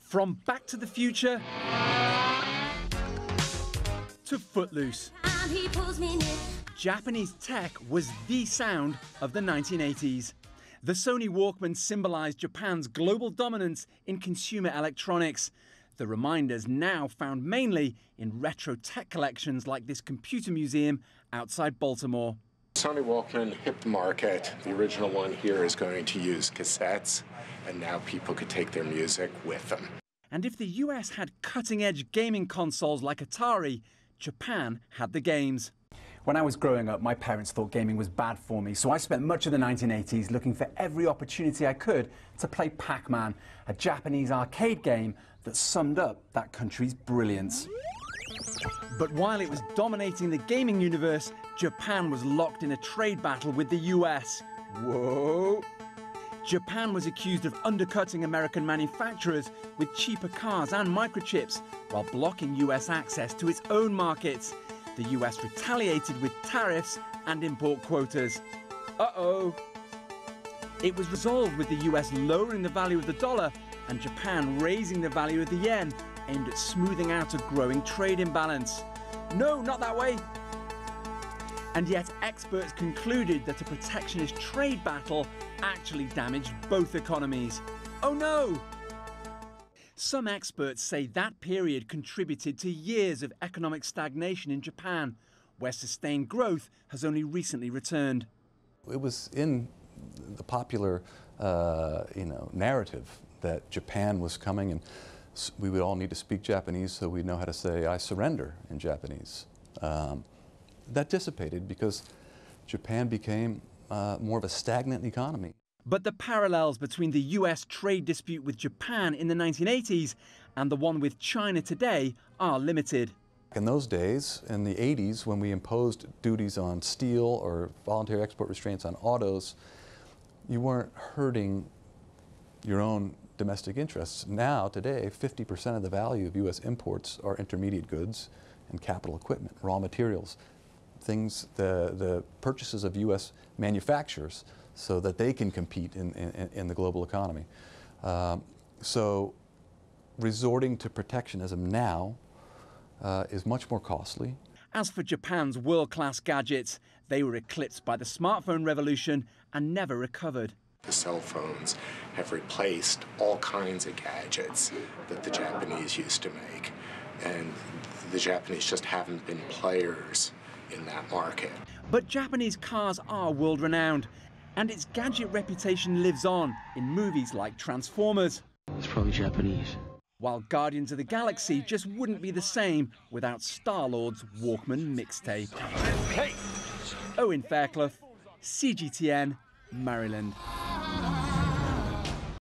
From Back to the Future to Footloose, Japanese tech was the sound of the 1980s. The Sony Walkman symbolized Japan's global dominance in consumer electronics. The reminders now found mainly in retro tech collections like this computer museum outside Baltimore. Sony Walkman hit the market. The original one here is going to use cassettes, and now people could take their music with them. And if the US had cutting-edge gaming consoles like Atari, Japan had the games. When I was growing up, my parents thought gaming was bad for me, so I spent much of the 1980s looking for every opportunity I could to play Pac-Man, a Japanese arcade game that summed up that country's brilliance. But while it was dominating the gaming universe, Japan was locked in a trade battle with the US. Whoa! Japan was accused of undercutting American manufacturers with cheaper cars and microchips, while blocking US access to its own markets. The US retaliated with tariffs and import quotas. Uh-oh! It was resolved with the US lowering the value of the dollar and Japan raising the value of the yen, aimed at smoothing out a growing trade imbalance. No, not that way! And yet experts concluded that a protectionist trade battle actually damaged both economies. Oh no! Some experts say that period contributed to years of economic stagnation in Japan, where sustained growth has only recently returned. It was in the popular narrative that Japan was coming and we would all need to speak Japanese so we'd know how to say "I surrender" in Japanese. That dissipated because Japan became more of a stagnant economy. But the parallels between the US trade dispute with Japan in the 1980s and the one with China today are limited. In those days, in the 80s, when we imposed duties on steel or voluntary export restraints on autos, you weren't hurting your own domestic interests. Now, today, 50% of the value of US imports are intermediate goods and capital equipment, raw materials, things, the purchases of US manufacturers so that they can compete in the global economy. So resorting to protectionism now is much more costly. As for Japan's world-class gadgets, they were eclipsed by the smartphone revolution and never recovered. The cell phones have replaced all kinds of gadgets that the Japanese used to make, and the Japanese just haven't been players in that market. But Japanese cars are world-renowned, and its gadget reputation lives on in movies like Transformers. It's probably Japanese. While Guardians of the Galaxy just wouldn't be the same without Star-Lord's Walkman mixtape. Hey. Owen Fairclough, CGTN, Maryland.